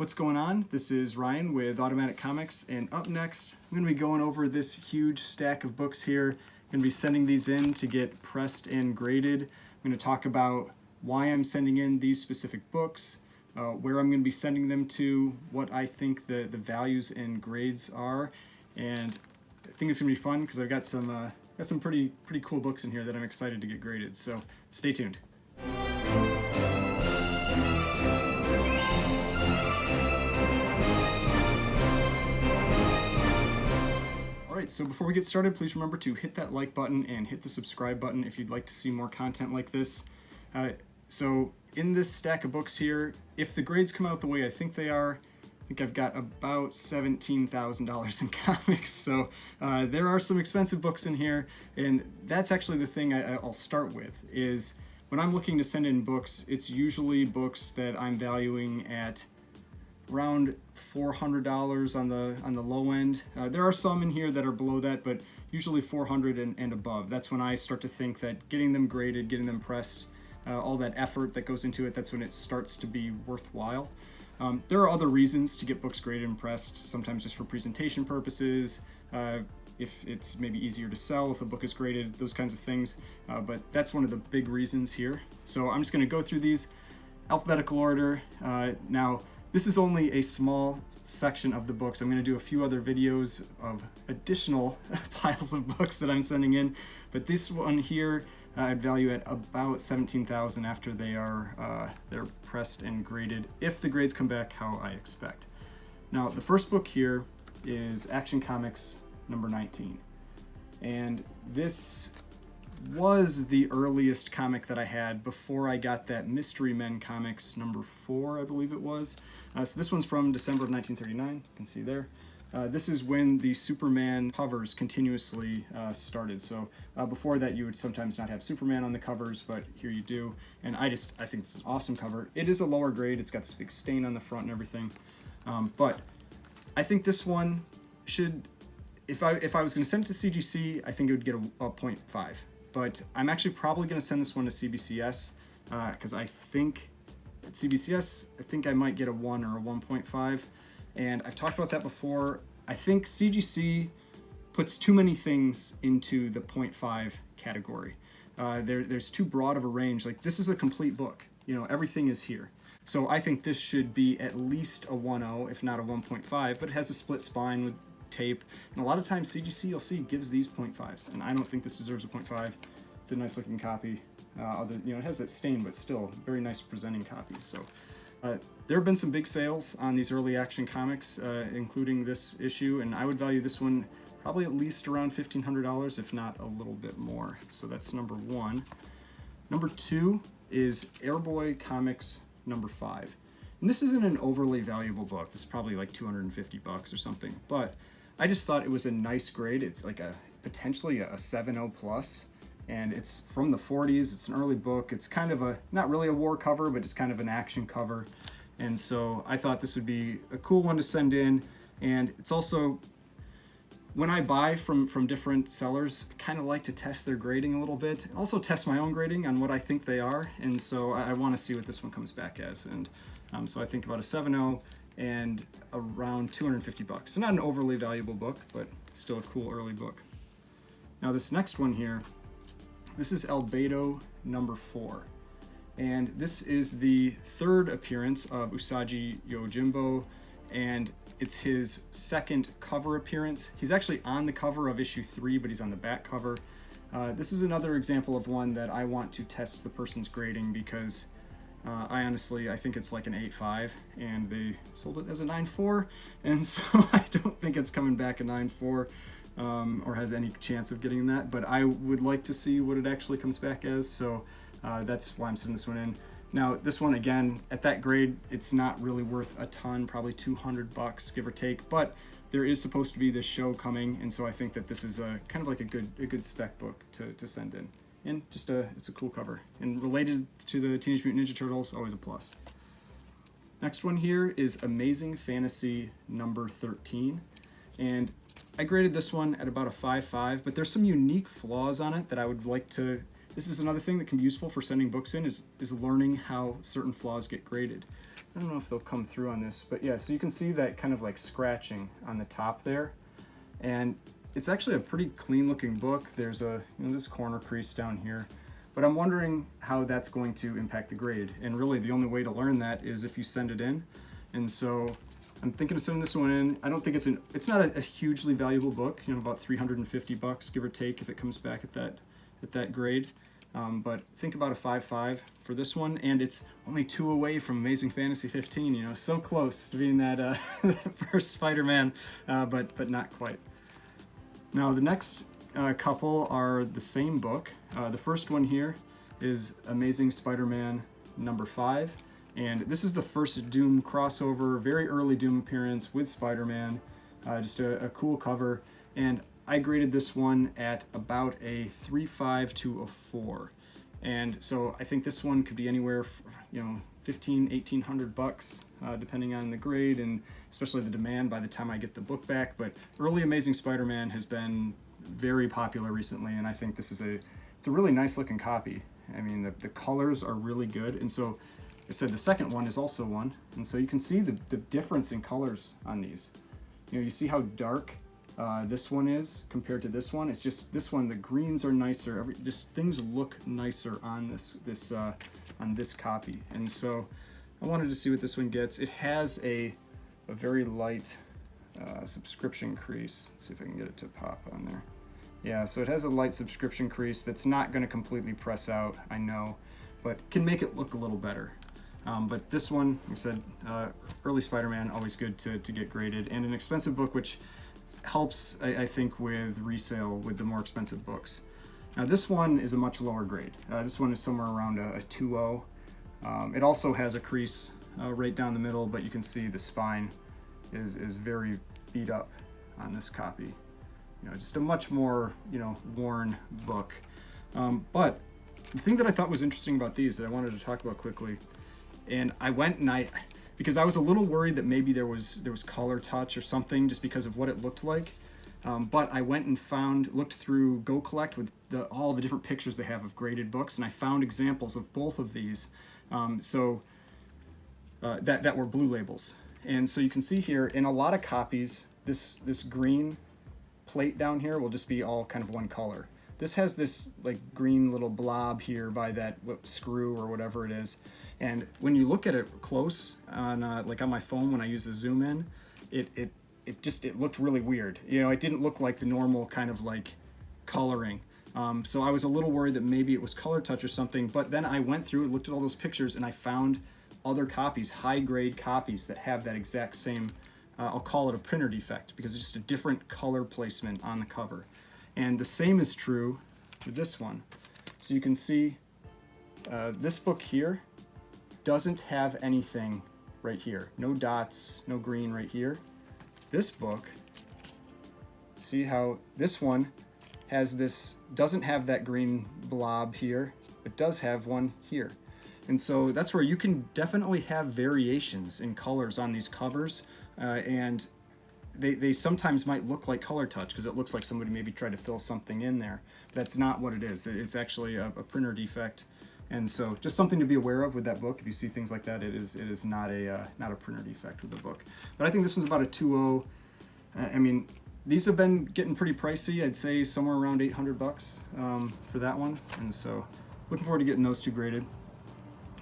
What's going on? This is Ryan with Automatic Comics, and up next I'm going to be going over this huge stack of books here. I'm going to be sending these in to get pressed and graded. I'm going to talk about why I'm sending in these specific books, where I'm going to be sending them to, what I think the values and grades are, and I think it's going to be fun because I've got some pretty cool books in here that I'm excited to get graded, so stay tuned. Alright, so before we get started, please remember to hit that like button and hit the subscribe button if you'd like to see more content like this. So in this stack of books here, if the grades come out the way I think they are, I think I've got about $17,000 in comics. So there are some expensive books in here, and that's actually the thing I'll start with, is when I'm looking to send in books, it's usually books that I'm valuing at around $400 on the low end. There are some in here that are below that, but usually $400 and above. That's when I start to think that getting them graded, getting them pressed, all that effort that goes into it, that's when it starts to be worthwhile. There are other reasons to get books graded and pressed, sometimes just for presentation purposes, if it's maybe easier to sell if a book is graded, those kinds of things, but that's one of the big reasons here. So I'm just going to go through these alphabetical order. Now, this is only a small section of the books. I'm going to do a few other videos of additional piles of books that I'm sending in, but this one here I'd value at about $17,000 after they're pressed and graded, if the grades come back how I expect. Now, the first book here is Action Comics number 19, and this was the earliest comic that I had before I got that Mystery Men Comics number 4, I believe it was. So this one's from December of 1939, you can see there. This is when the Superman covers continuously started. So before that you would sometimes not have Superman on the covers, but here you do. And I think it's an awesome cover. It is a lower grade, it's got this big stain on the front and everything. But I think this one should, if I was going to send it to CGC, I think it would get a 0.5. But I'm actually probably going to send this one to CBCS because I think at CBCS, I think I might get a 1 or a 1.5. And I've talked about that before. I think CGC puts too many things into the 0.5 category. There's too broad of a range. Like, this is a complete book. You know, everything is here. So I think this should be at least a 1.0, if not a 1.5, but it has a split spine with tape, and a lot of times CGC you'll see gives these 0.5s, and I don't think this deserves a 0.5. It's a nice looking copy. It has that stain, but still very nice presenting copy. So there have been some big sales on these early Action Comics, including this issue, and I would value this one probably at least around $1,500, if not a little bit more. So that's number 1. Number 2 is Airboy Comics number 5. And this isn't an overly valuable book. This is probably like $250 or something, but I just thought it was a nice grade. It's like potentially a 7.0 plus, and it's from the 40s. It's an early book. It's kind of not really a war cover, but it's kind of an action cover. And so I thought this would be a cool one to send in. And it's also, when I buy from different sellers, I kind of like to test their grading a little bit. Also test my own grading on what I think they are. And so I want to see what this one comes back as. And so I think about a 7.0 and around $250. So not an overly valuable book, but still a cool early book. Now this next one here, this is Albedo number 4. And this is the third appearance of Usagi Yojimbo, and it's his second cover appearance. He's actually on the cover of issue 3, but he's on the back cover. This is another example of one that I want to test the person's grading, because I think it's like an 8.5, and they sold it as a 9.4, and so I don't think it's coming back a 9.4 or has any chance of getting that, but I would like to see what it actually comes back as, so that's why I'm sending this one in. Now this one, again, at that grade, it's not really worth a ton, probably $200 give or take, but there is supposed to be this show coming, and so I think that this is kind of like a good spec book to send in. And just it's a cool cover. And related to the Teenage Mutant Ninja Turtles, always a plus. Next one here is Amazing Fantasy number 13. And I graded this one at about a 5.5, but there's some unique flaws on it that I would like to This is another thing that can be useful for sending books in, is learning how certain flaws get graded. I don't know if they'll come through on this, but yeah, so you can see that kind of like scratching on the top there. And it's actually a pretty clean looking book. There's a, this corner crease down here, but I'm wondering how that's going to impact the grade. And really the only way to learn that is if you send it in. And so I'm thinking of sending this one in. I don't think it's not a hugely valuable book, about 350 bucks, give or take, if it comes back at that grade. But think about a 5.5 for this one, and it's only 2 away from Amazing Fantasy 15, so close to being that, that first Spider-Man, but not quite. Now the next couple are the same book. The first one here is Amazing Spider-Man number 5, and this is the first Doom crossover, very early Doom appearance with Spider-Man, just a cool cover, and I graded this one at about a 3.5 to a 4. And so I think this one could be anywhere, $1,500-1,800 bucks, depending on the grade and especially the demand by the time I get the book back. But early Amazing Spider-Man has been very popular recently, and I think this is it's a really nice looking copy. I mean, the colors are really good. And so I said the second one is also one. And so you can see the difference in colors on these. You see how dark this one is compared to this one. It's just this one, the greens are nicer. Just things look nicer on this copy. And so I wanted to see what this one gets. It has a very light subscription crease. Let's see if I can get it to pop on there. Yeah, so it has a light subscription crease that's not going to completely press out, I know, but can make it look a little better. But this one, like I said, early Spider-Man, always good to get graded, and an expensive book, which helps, I think, with resale with the more expensive books. Now this one is a much lower grade. This one is somewhere around a 2.0. It also has a crease right down the middle, but you can see the spine is very beat up on this copy. Just a much more, worn book. But the thing that I thought was interesting about these that I wanted to talk about quickly, and I went and because I was a little worried that maybe there was color touch or something just because of what it looked like. But I went and looked through Go Collect with all the different pictures they have of graded books, and I found examples of both of these that were blue labels. And so you can see here in a lot of copies, this green plate down here will just be all kind of one color. This has this like green little blob here by that screw or whatever it is. And when you look at it close on like on my phone when I use the zoom in, it looked really weird. It didn't look like the normal kind of like coloring. So I was a little worried that maybe it was color touch or something, but then I went through and looked at all those pictures and I found other copies, high grade copies that have that exact same, I'll call it a printer defect because it's just a different color placement on the cover. And the same is true with this one. So you can see this book here doesn't have anything right here. No dots, no green right here. This book, see how this one has doesn't have that green blob here, but does have one here. And so that's where you can definitely have variations in colors on these covers, and they sometimes might look like color touch because it looks like somebody maybe tried to fill something in there. That's not what it is. It's actually a printer defect. And so just something to be aware of with that book. If you see things like that, it is not a printer defect with the book. But I think this one's about a 2.0. I mean, these have been getting pretty pricey. I'd say somewhere around 800 bucks for that one. And so looking forward to getting those two graded.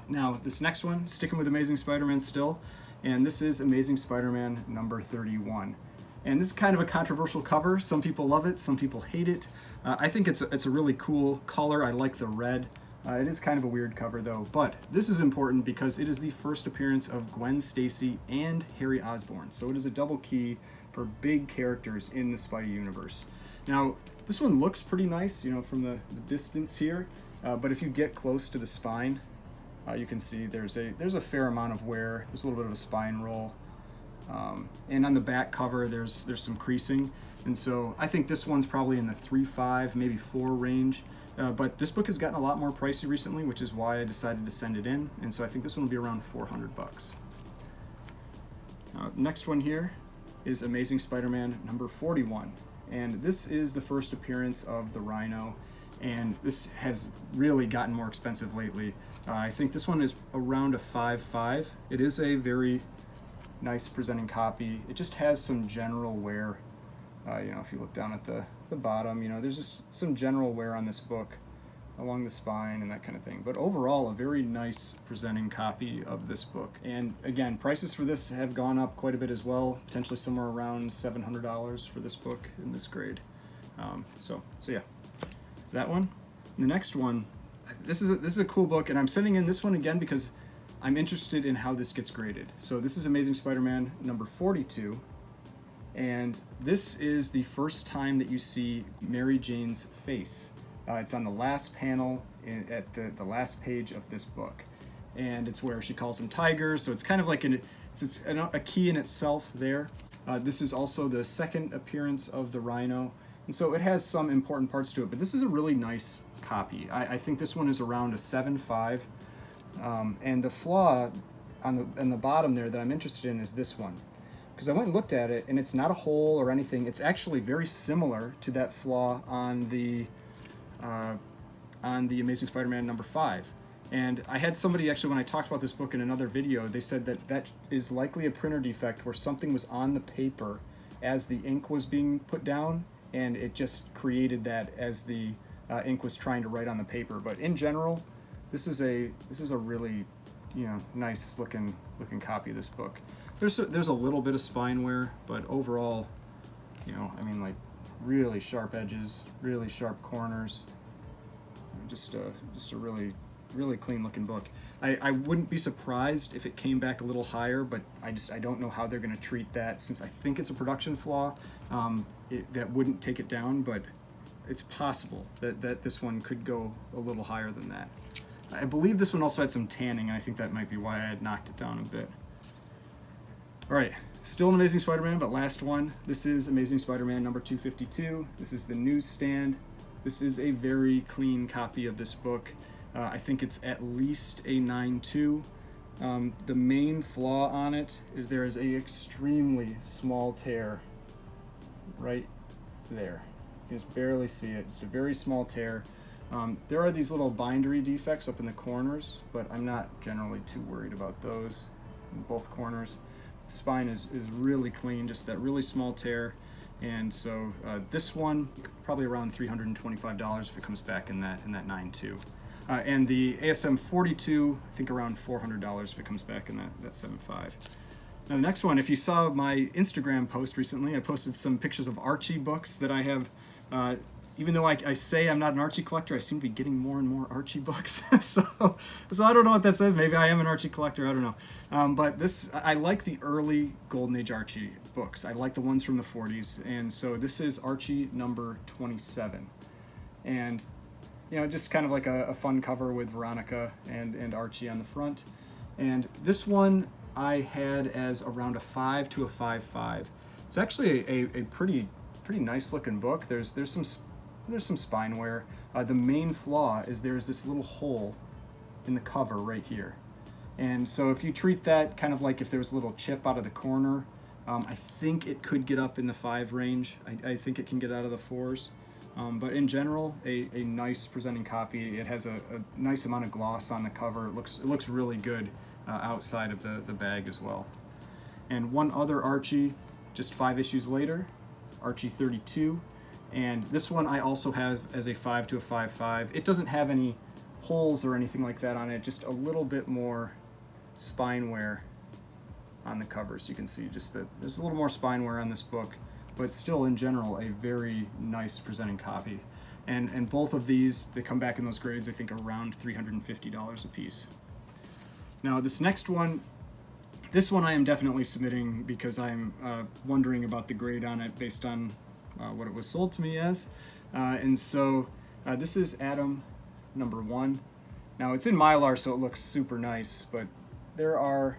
Now, this next one, sticking with Amazing Spider-Man still, and this is Amazing Spider-Man number 31. And this is kind of a controversial cover. Some people love it, some people hate it. I think it's a really cool color. I like the red. It is kind of a weird cover though, but this is important because it is the first appearance of Gwen Stacy and Harry Osborn. So it is a double key for big characters in the Spidey universe. Now, this one looks pretty nice, from the distance here, but if you get close to the spine, you can see there's a fair amount of wear. There's a little bit of a spine roll. And on the back cover, there's some creasing. And so I think this one's probably in the 3.5, maybe 4 range. But this book has gotten a lot more pricey recently, which is why I decided to send it in. And so I think this one will be around 400 bucks. Next one here is Amazing Spider-Man number 41. And this is the first appearance of the Rhino. and this has really gotten more expensive lately. I think this one is around a 5.5. It is a very nice presenting copy. It just has some general wear. You know, if you look down at the bottom, you know, there's just some general wear on this book along the spine and that kind of thing. But overall, a very nice presenting copy of this book. And again, prices for this have gone up quite a bit as well, potentially somewhere around $700 for this book in this grade. So yeah, that one. And the next one, this is a cool book, and I'm sending in this one again because I'm interested in how this gets graded. So this is Amazing Spider-Man number 42. And this is the first time that you see Mary Jane's face. It's on the last panel at the last page of this book. And it's where she calls them tigers, so it's kind of like it's a key in itself there. This is also the second appearance of the Rhino, and so it has some important parts to it, but this is a really nice copy. I think this one is around a 7.5. And the flaw on the bottom there that I'm interested in is this one. Because I went and looked at it, and it's not a hole or anything. It's actually very similar to that flaw on the Amazing Spider-Man number 5. And I had somebody actually, when I talked about this book in another video, they said that is likely a printer defect where something was on the paper as the ink was being put down, and it just created that as the ink was trying to write on the paper. But in general, this is a really, you know, nice looking copy of this book. There's a little bit of spine wear, but overall, you know, I mean, like really sharp edges, really sharp corners. Just a really clean looking book. I wouldn't be surprised if it came back a little higher, but I don't know how they're going to treat that, since I think it's a production flaw. That wouldn't take it down, but it's possible that this one could go a little higher than that. I believe this one also had some tanning, and I think that might be why I had knocked it down a bit. All right, still an Amazing Spider-Man, but last one. This is Amazing Spider-Man number 252. This is the newsstand. This is a very clean copy of this book. I think it's at least a 9.2. The main flaw on it is there is a extremely small tear right there. You can just barely see it. Just a very small tear. There are these little bindery defects up in the corners, but I'm not generally too worried about those in both corners. The spine is really clean, just that really small tear. And so this one, probably around $325 if it comes back in that 9.2. And the ASM 42, I think around $400 if it comes back in that 7.5. Now the next one, if you saw my Instagram post recently, I posted some pictures of Archie books that I have. Even though I say I'm not an Archie collector, I seem to be getting more and more Archie books. so I don't know what that says. Maybe I am an Archie collector. I don't know. But I like the early Golden Age Archie books. I like the ones from the 40s. And so this is Archie number 27. And, you know, just kind of like a fun cover with Veronica and Archie on the front. And this one I had as around a 5 to a 5.5. It's actually a pretty nice looking book. There's some spine wear. The main flaw is there's this little hole in the cover right here. And so if you treat that kind of like if there was a little chip out of the corner, I think it could get up in the 5 range. I think it can get out of the 4s. But in general, a nice presenting copy. It has a nice amount of gloss on the cover. It looks really good outside of the bag as well. And one other Archie, just 5 issues later, Archie 32. And this one I also have as a 5 to a 5.5. It doesn't have any holes or anything like that on it, just a little bit more spine wear on the cover. So you can see just that there's a little more spine wear on this book, but still in general a very nice presenting copy. And both of these, they come back in those grades, I think around $350 a piece. Now this next one, this one I am definitely submitting because I'm wondering about the grade on it based on what it was sold to me as. And so this is Atom number 1. Now it's in Mylar, so it looks super nice, but there are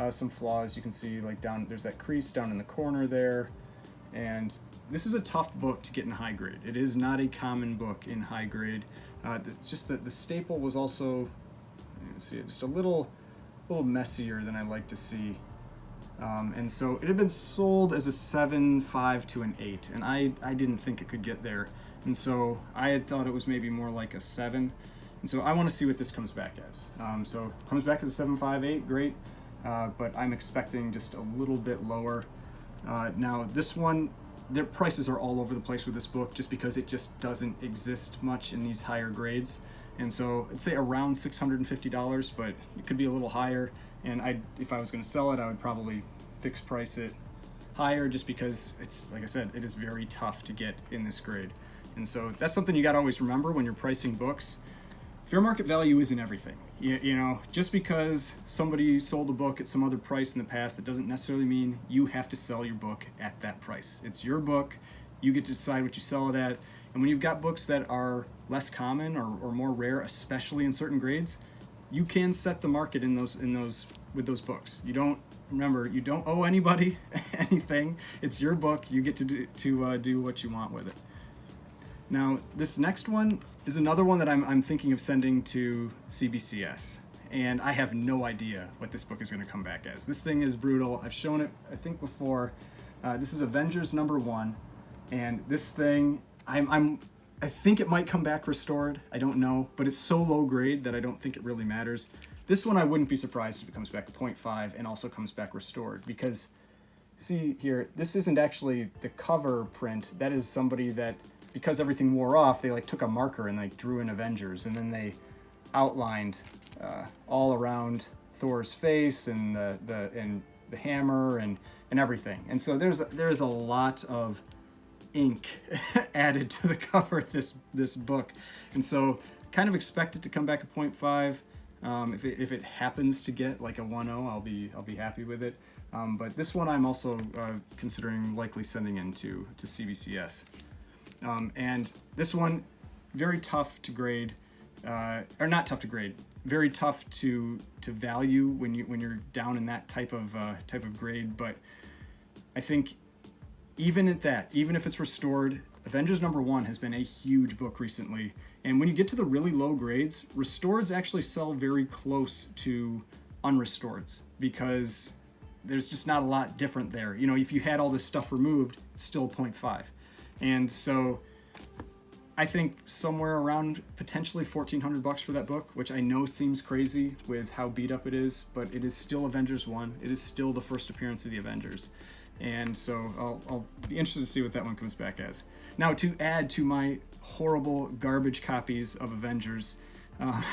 some flaws. You can see like there's that crease down in the corner there. And this is a tough book to get in high grade. It is not a common book in high grade. Just that the staple was also, you can see it, just a little messier than I like to see. And so it had been sold as a 7.5 to an 8, and I didn't think it could get there. and so I had thought it was maybe more like a 7. And so I want to see what this comes back as. So if it comes back as a 7.58, great, but I'm expecting just a little bit lower. Now this one, their prices are all over the place with this book just because it just doesn't exist much in these higher grades. And so I'd say around $650, but it could be a little higher. And if I was going to sell it, I would probably fixed price it higher just because it's, like I said, it is very tough to get in this grade. And so that's something you got to always remember when you're pricing books. Fair market value isn't everything. You know, just because somebody sold a book at some other price in the past, it doesn't necessarily mean you have to sell your book at that price. It's your book. You get to decide what you sell it at. And when you've got books that are less common or more rare, especially in certain grades, you can set the market with those books. You don't owe anybody anything. It's your book. You get to do what you want with it. Now, this next one is another one that I'm thinking of sending to CBCS, and I have no idea what this book is going to come back as. This thing is brutal. I've shown it, I think, before. This is Avengers No. 1, and this thing, I think it might come back restored. I don't know, but it's so low grade that I don't think it really matters. This one I wouldn't be surprised if it comes back a 0.5 and also comes back restored, because see here, this isn't actually the cover print. That is somebody that, because everything wore off, they like took a marker and like drew in Avengers, and then they outlined all around Thor's face and the hammer and everything. And so there's a lot of ink added to the cover of this book, and so kind of expect it to come back a 0.5. If it happens to get like a 1.0, I'll be happy with it. But this one I'm also considering likely sending into CBCS. And this one, very tough to grade, or not tough to grade, very tough to value when you're down in that type of grade. But I think even at that, even if it's restored, Avengers No. 1 has been a huge book recently. And when you get to the really low grades, restoreds actually sell very close to unrestoreds because there's just not a lot different there. You know, if you had all this stuff removed, it's still 0.5. And so I think somewhere around potentially $1,400 for that book, which I know seems crazy with how beat up it is, but it is still Avengers 1. It is still the first appearance of the Avengers. And so I'll be interested to see what that one comes back as. Now, to add to my horrible garbage copies of Avengers, I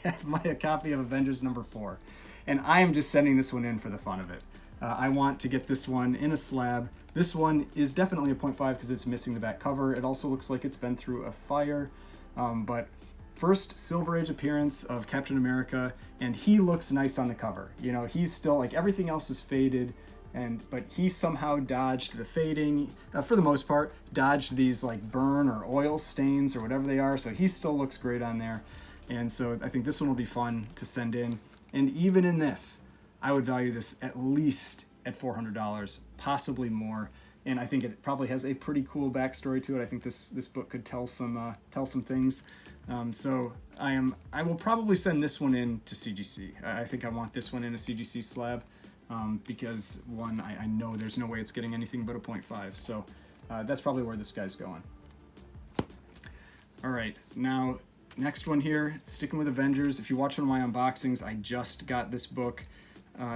have a copy of Avengers No. 4. And I am just sending this one in for the fun of it. I want to get this one in a slab. This one is definitely a 0.5 because it's missing the back cover. It also looks like it's been through a fire. But first Silver Age appearance of Captain America, and he looks nice on the cover. You know, he's still, like, everything else is faded, but he somehow dodged the fading, for the most part, dodged these like burn or oil stains or whatever they are. So he still looks great on there. And so I think this one will be fun to send in. And even in this, I would value this at least at $400, possibly more. And I think it probably has a pretty cool backstory to it. I think this book could tell some things. So I will probably send this one in to CGC. I think I want this one in a CGC slab because one, I know there's no way it's getting anything but a 0.5. So that's probably where this guy's going. All right, now next one here, sticking with Avengers. If you watch one of my unboxings, I just got this book.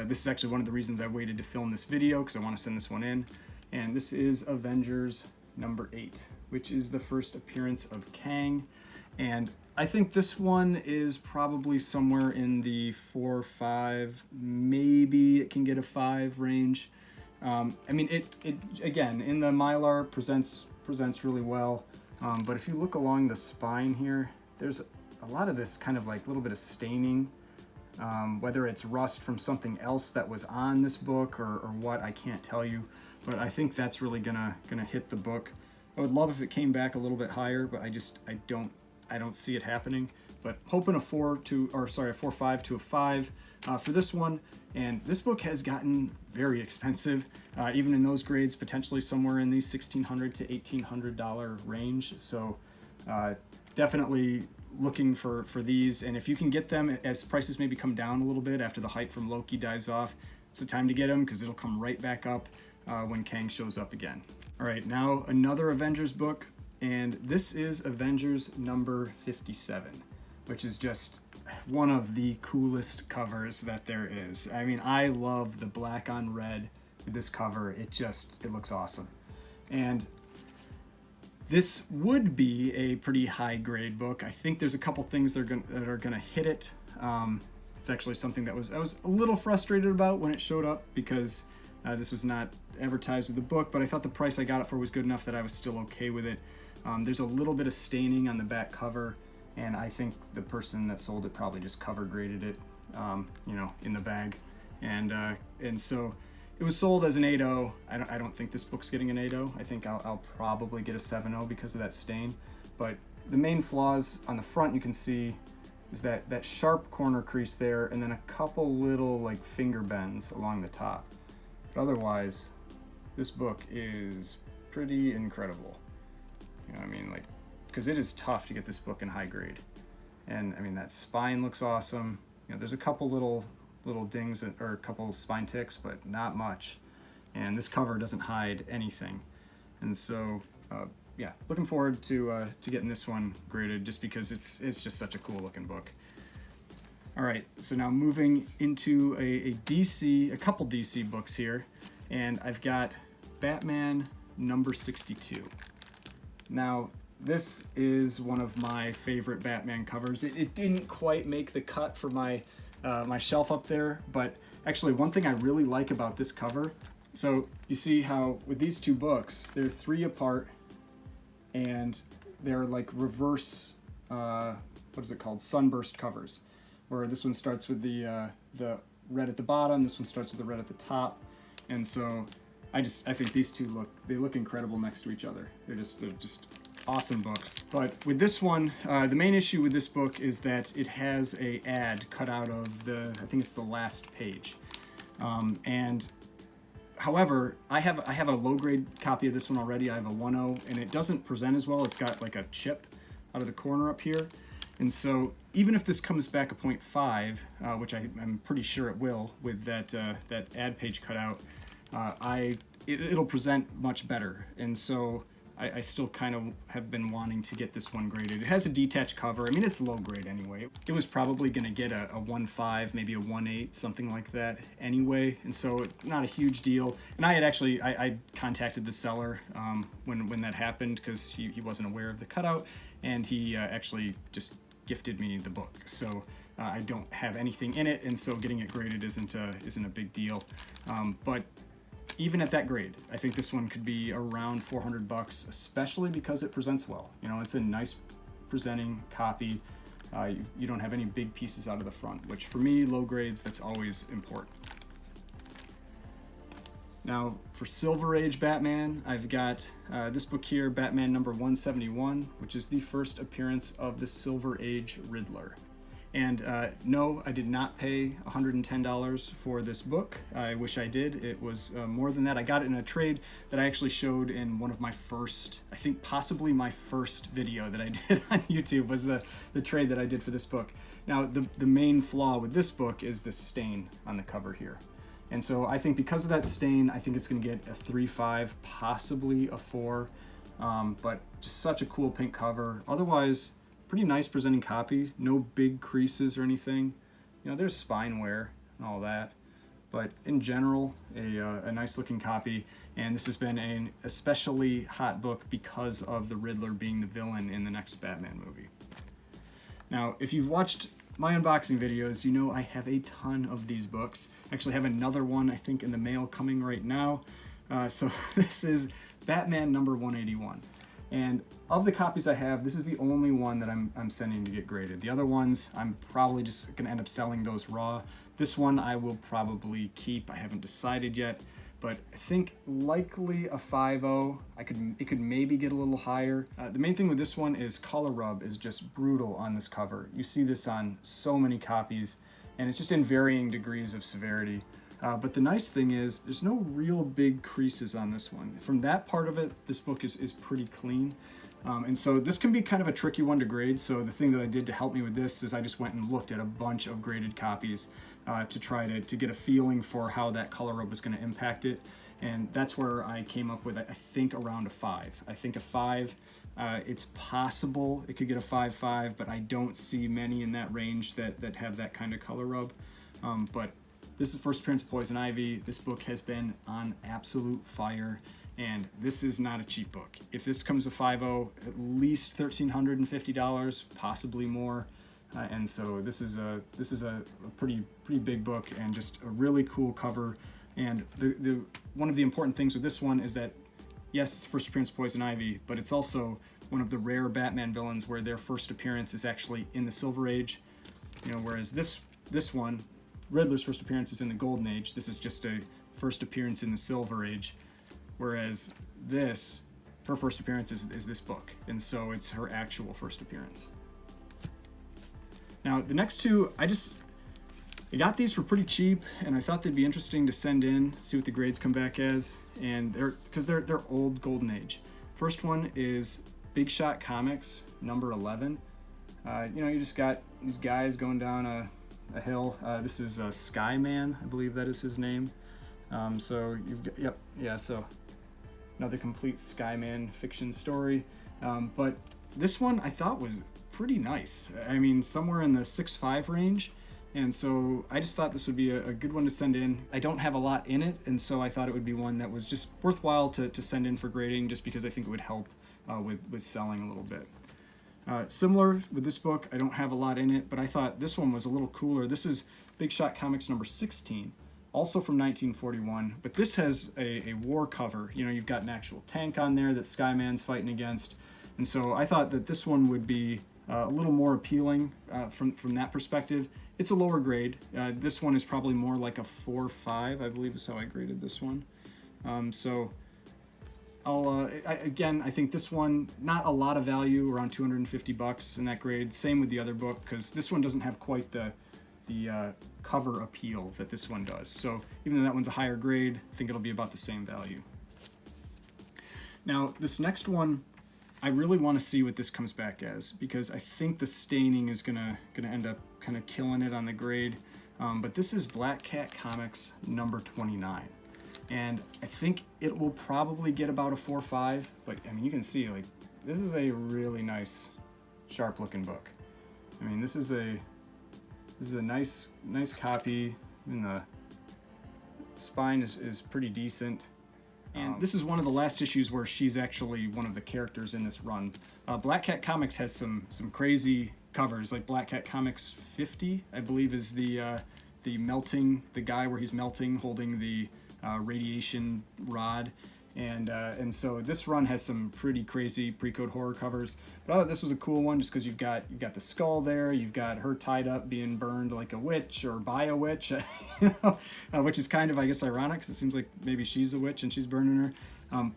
This is actually one of the reasons I waited to film this video, because I want to send this one in. And this is Avengers No. 8, which is the first appearance of Kang. And I think this one is probably somewhere in the 4 or 5, maybe it can get a 5 range. I mean, it again, in the Mylar presents really well. But if you look along the spine here, there's a lot of this kind of like little bit of staining, whether it's rust from something else that was on this book or what, I can't tell you. But I think that's really gonna hit the book. I would love if it came back a little bit higher, but I don't see it happening. But hoping a 4.5 to a 5 for this one. And this book has gotten very expensive, even in those grades, potentially somewhere in the $1,600 to $1,800 range. So definitely looking for these. And if you can get them as prices maybe come down a little bit after the hype from Loki dies off, it's the time to get them because it'll come right back up when Kang shows up again. All right, now another Avengers book. and this is Avengers number 57, which is just one of the coolest covers that there is. I mean, I love the black on red with this cover. It looks awesome. And this would be a pretty high grade book. I think there's a couple things that are gonna hit it. It's actually something that I was a little frustrated about when it showed up, because this was not advertised with the book, but I thought the price I got it for was good enough that I was still okay with it. There's a little bit of staining on the back cover, and I think the person that sold it probably just cover graded it, in the bag, and so it was sold as an 8.0. I don't think this book's getting an 8.0. I think I'll probably get a 7.0 because of that stain. But the main flaws on the front you can see is that sharp corner crease there, and then a couple little like finger bends along the top. But otherwise, this book is pretty incredible. You know what I mean? Like, because it is tough to get this book in high grade. And I mean, that spine looks awesome. You know, there's a couple little dings or a couple spine ticks, but not much. And this cover doesn't hide anything. And so, yeah, looking forward to getting this one graded, just because it's just such a cool looking book. All right, so now moving into a couple DC books here, and I've got Batman number 62. Now, this is one of my favorite Batman covers. It didn't quite make the cut for my shelf up there, but actually one thing I really like about this cover, so you see how with these two books, they're 3 apart, and they're like reverse, what is it called? Sunburst covers, where this one starts with the red at the bottom, this one starts with the red at the top, and so I think these two look incredible next to each other. They're just awesome books. But with this one, the main issue with this book is that it has a ad cut out of I think it's the last page. And however, I have a low grade copy of this one already. I have a 1.0, and it doesn't present as well. It's got like a chip out of the corner up here. And so even if this comes back a 0.5, which I'm pretty sure it will with that ad page cut out, it'll present much better. And so I still kind of have been wanting to get this one graded. It has a detached cover. I mean, it's low grade anyway. It was probably going to get a 1.5, maybe a 1.8, something like that anyway. And so not a huge deal. And I had actually, I contacted the seller when that happened, because he wasn't aware of the cutout, and he actually just gifted me the book. So I don't have anything in it, and so getting it graded isn't a big deal. But even at that grade, I think this one could be around $400, especially because it presents well. You know, it's a nice presenting copy. You don't have any big pieces out of the front, which for me, low grades, that's always important. Now, for Silver Age Batman, I've got this book here, Batman number 171, which is the first appearance of the Silver Age Riddler. And no, I did not pay $110 for this book. I wish I did. It was more than that. I got it in a trade that I actually showed in one of my first, I think possibly my first video that I did on YouTube was the trade that I did for this book. Now, the main flaw with this book is the stain on the cover here. And so I think because of that stain, I think it's going to get a 3.5, possibly a 4. But just such a cool pink cover. Otherwise, pretty nice presenting copy. No big creases or anything. You know, there's spine wear and all that. But in general, a nice looking copy. And this has been an especially hot book because of the Riddler being the villain in the next Batman movie. Now, if you've watched my unboxing videos, you know I have a ton of these books. I actually have another one, I think, in the mail coming right now. So this is Batman number 181. And of the copies I have, this is the only one that I'm sending to get graded. The other ones, I'm probably just gonna end up selling those raw. This one I will probably keep. I haven't decided yet, but I think likely a 5.0. It could maybe get a little higher. The main thing with this one is color rub is just brutal on this cover. You see this on so many copies, and it's just in varying degrees of severity. But the nice thing is there's no real big creases on this one. From that part of it, this book is pretty clean. And so this can be kind of a tricky one to grade. So the thing that I did to help me with this is I just went and looked at a bunch of graded copies to try to get a feeling for how that color rub was going to impact it. And that's where I came up with, I think, around a 5. I think a 5, It's possible it could get a 5.5, but I don't see many in that range that have that kind of color rub. But this is first appearance of Poison Ivy. This book has been on absolute fire, and this is not a cheap book. If this comes to 5.0, at least $1,350, possibly more. And so this is a pretty big book, and just a really cool cover. And the one of the important things with this one is that, yes, it's first appearance of Poison Ivy, but it's also one of the rare Batman villains where their first appearance is actually in the Silver Age. You know, whereas this one, Riddler's first appearance is in the Golden Age. This is just a first appearance in the Silver Age. Whereas this, her first appearance is this book, and so it's her actual first appearance. Now, the next two, I got these for pretty cheap, and I thought they'd be interesting to send in, see what the grades come back as, and they're old Golden Age. First one is Big Shot Comics, number 11. You know, you just got these guys going down a hill. This is Skyman, I believe that is his name. So you've got, so another complete Skyman fiction story. But this one I thought was pretty nice. I mean, somewhere in the 6.5 range. And so I just thought this would be a good one to send in. I don't have a lot in it, and so I thought it would be one that was just worthwhile to send in for grading, just because I think it would help with selling a little bit. Similar with this book, I don't have a lot in it, but I thought this one was a little cooler. This is Big Shot Comics number 16, also from 1941, but this has a war cover. You know, you've got an actual tank on there that Skyman's fighting against, and so I thought that this one would be a little more appealing from that perspective. It's a lower grade. This one is probably more like a 4.5, I believe is how I graded this one. So I think this one, not a lot of value, around $250 in that grade. Same with the other book, because this one doesn't have quite the cover appeal that this one does. So even though that one's a higher grade, I think it'll be about the same value. Now, this next one, I really want to see what this comes back as, because I think the staining is gonna end up kind of killing it on the grade. But this is Black Cat Comics number 29, and I think it will probably get about a 4.5. But I mean, you can see, like, this is a really nice, sharp-looking book. I mean, this is a nice copy, and the spine is pretty decent. And this is one of the last issues where she's actually one of the characters in this run. Black Cat Comics has some crazy covers, like Black Cat Comics 50, I believe, is the guy where he's melting, holding the radiation rod. And so this run has some pretty crazy pre-code horror covers. But I thought this was a cool one just because you've got the skull there, you've got her tied up being burned like a witch or by a witch, you know, which is kind of, I guess, ironic because it seems like maybe she's a witch and she's burning her.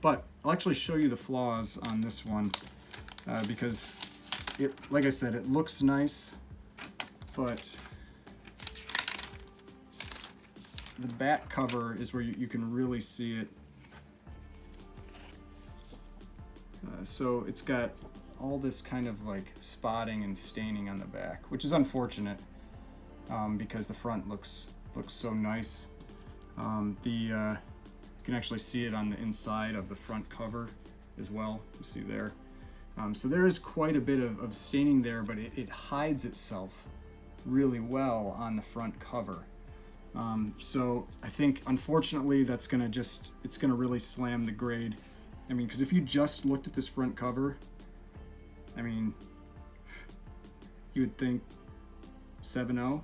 But I'll actually show you the flaws on this one because it, like I said, it looks nice, but the back cover is where you can really see it. So it's got all this kind of like spotting and staining on the back, which is unfortunate because the front looks so nice. You can actually see it on the inside of the front cover as well. You see there. So there is quite a bit of staining there, but it hides itself really well on the front cover. So I think, unfortunately, it's gonna really slam the grade. I mean, because if you just looked at this front cover, I mean, you would think 7.0,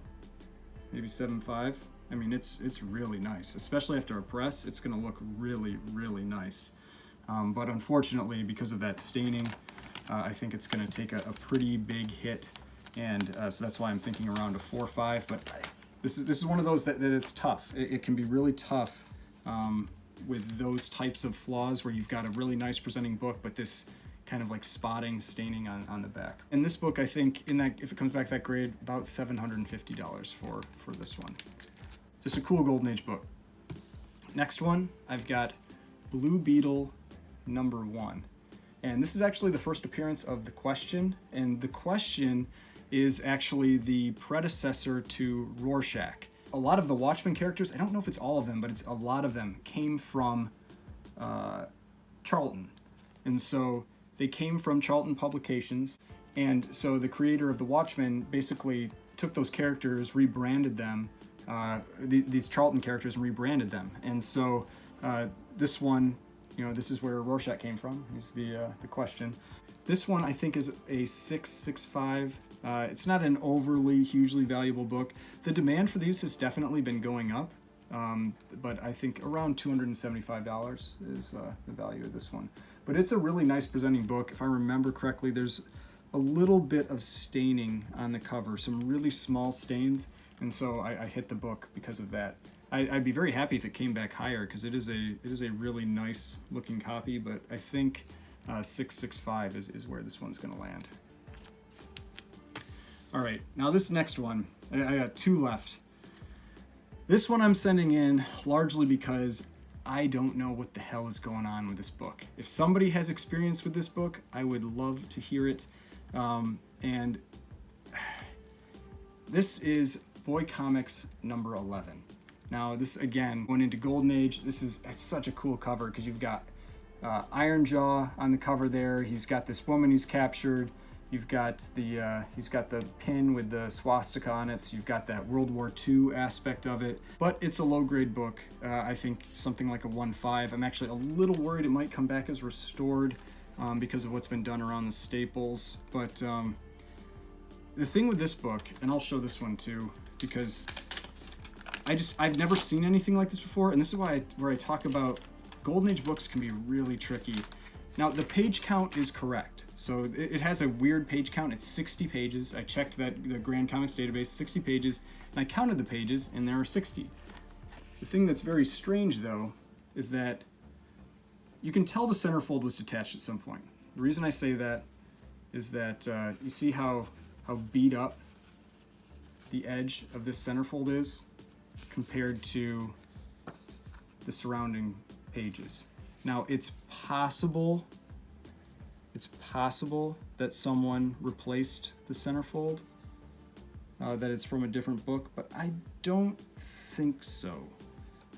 maybe 7.5. I mean, it's really nice, especially after a press. It's going to look really, really nice. But unfortunately, because of that staining, I think it's going to take a pretty big hit, and so that's why I'm thinking around a 4.5. But this is one of those that it's tough. It can be really tough. With those types of flaws where you've got a really nice presenting book, but this kind of like spotting, staining on the back. In this book, I think if it comes back that grade, about $750 for this one. Just a cool Golden Age book. Next one, I've got Blue Beetle number 1. And this is actually the first appearance of The Question, and The Question is actually the predecessor to Rorschach. A lot of the Watchmen characters, I don't know if it's all of them, but a lot of them came from Charlton. And so They came from Charlton Publications, and so the creator of the Watchmen basically took those characters, rebranded them, these Charlton characters, and rebranded them. And so this one, you know, this is where Rorschach came from, is the question. This one I think is a 6.65. It's not an overly hugely valuable book. The demand for these has definitely been going up, but I think around $275 is the value of this one. But it's a really nice presenting book. If I remember correctly, there's a little bit of staining on the cover, some really small stains, and so I hit the book because of that. I'd be very happy if it came back higher, because it is a really nice looking copy, but I think 6.65 is where this one's going to land. All right, now this next one, I got two left. This one I'm sending in largely because I don't know what the hell is going on with this book. If somebody has experience with this book, I would love to hear it. And this is Boy Comics number 11. Now this, again, went into Golden Age. It's such a cool cover, because you've got Iron Jaw on the cover there. He's got this woman he's captured. You've got he's got the pin with the swastika on it, so you've got that World War II aspect of it. But it's a low-grade book. I think something like a 1.5. I'm actually a little worried it might come back as restored because of what's been done around the staples. But the thing with this book, and I'll show this one too, because I've never seen anything like this before, and this is where I talk about Golden Age books can be really tricky. Now, the page count is correct. So it has a weird page count. It's 60 pages. I checked the Grand Comics database, 60 pages, and I counted the pages, and there are 60. The thing that's very strange, though, is that you can tell the centerfold was detached at some point. The reason I say that is that you see how beat up the edge of this centerfold is compared to the surrounding pages. Now, it's possible that someone replaced the centerfold, that it's from a different book, but I don't think so.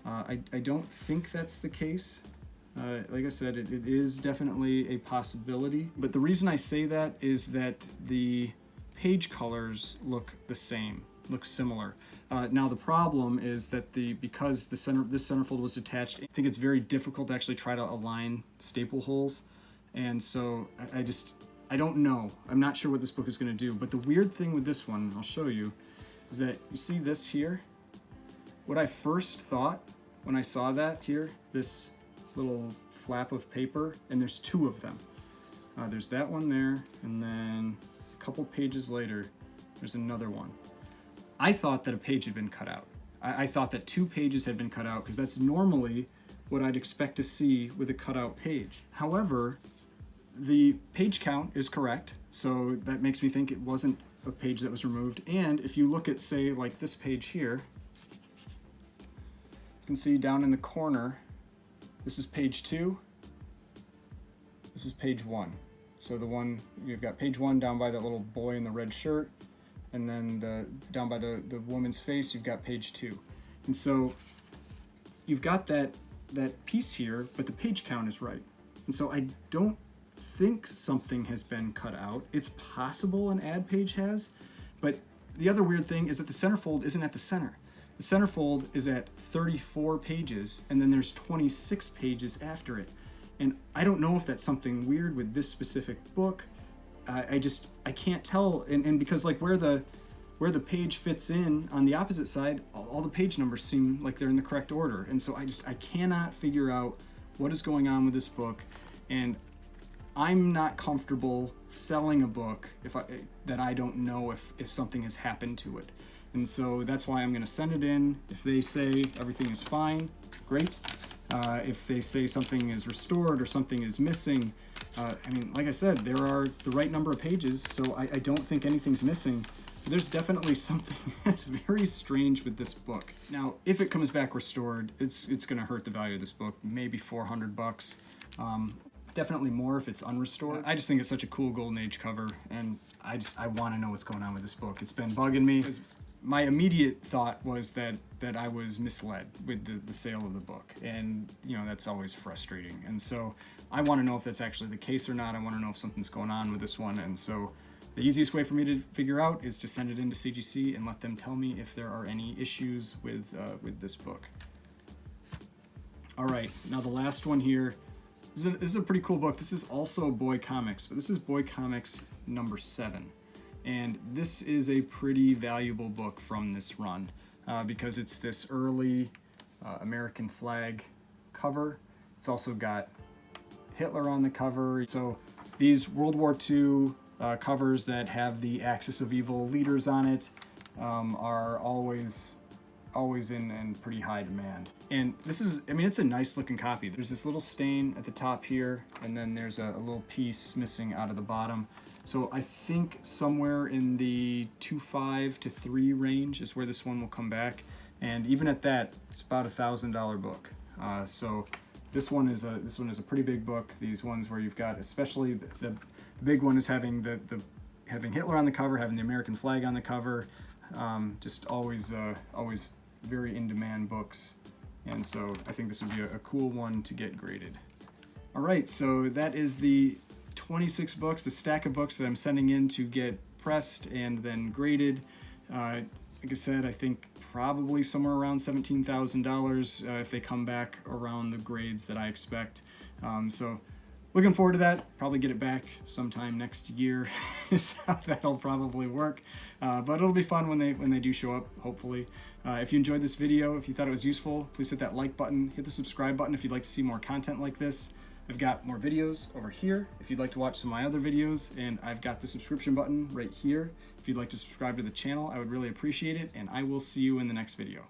I don't think that's the case. Like I said, it is definitely a possibility, but the reason I say that is that the page colors look the same, look similar. Now the problem is that because this centerfold was detached, I think it's very difficult to actually try to align staple holes, and so I don't know. I'm not sure what this book is going to do. But the weird thing with this one, I'll show you, is that you see this here. What I first thought when I saw that here, this little flap of paper, and there's two of them. There's that one there, and then a couple pages later, there's another one. I thought that a page had been cut out. I thought that 2 pages had been cut out, because that's normally what I'd expect to see with a cutout page. However, the page count is correct, so that makes me think it wasn't a page that was removed. And if you look at, say, like this page here, you can see down in the corner, this is page 2, this is page 1. So the one, you've got page 1 down by that little boy in the red shirt, and then down by the woman's face, you've got page 2. And so you've got that piece here, but the page count is right. And so I don't think something has been cut out. It's possible an ad page has, but the other weird thing is that the centerfold isn't at the center. The centerfold is at 34 pages, and then there's 26 pages after it. And I don't know if that's something weird with this specific book. I can't tell, and because like where the page fits in on the opposite side, all the page numbers seem like they're in the correct order. And so I cannot figure out what is going on with this book, and I'm not comfortable selling a book that I don't know if something has happened to it. And so that's why I'm going to send it in. If they say everything is fine, great. If they say something is restored or something is missing, I mean, like I said, there are the right number of pages, so I don't think anything's missing. But there's definitely something that's very strange with this book. Now, if it comes back restored, it's going to hurt the value of this book, maybe $400. Definitely more if it's unrestored. I just think it's such a cool Golden Age cover, and I want to know what's going on with this book. It's been bugging me. my immediate thought was that I was misled with the sale of the book, and you know, that's always frustrating. And so I want to know if that's actually the case or not. I want to know if something's going on with this one, and so the easiest way for me to figure out is to send it into CGC and let them tell me if there are any issues with this book. All right, now the last one here. This is a pretty cool book. This is also Boy Comics, but this is Boy Comics number 7. And this is a pretty valuable book from this run because it's this early American flag cover. It's also got Hitler on the cover. So these World War II covers that have the Axis of Evil leaders on it are always in pretty high demand. And this is, I mean, it's a nice looking copy. There's this little stain at the top here, and then there's a little piece missing out of the bottom. So I think somewhere in the 2.5 to 3 range is where this one will come back. And even at that, it's about $1,000 book. So this one is a pretty big book. These ones where you've got, especially the big one is having having Hitler on the cover, having the American flag on the cover. Just always very in demand books. And so I think this would be a cool one to get graded. All right, so that is the 26 books, the stack of books that I'm sending in to get pressed and then graded. Like I said, I think probably somewhere around $17,000 if they come back around the grades that I expect. So looking forward to that. Probably get it back sometime next year is how that'll probably work. But it'll be fun when they do show up, hopefully. If you enjoyed this video, if you thought it was useful, please hit that like button, hit the subscribe button if you'd like to see more content like this. I've got more videos over here if you'd like to watch some of my other videos, and I've got the subscription button right here if you'd like to subscribe to the channel. I would really appreciate it, and I will see you in the next video.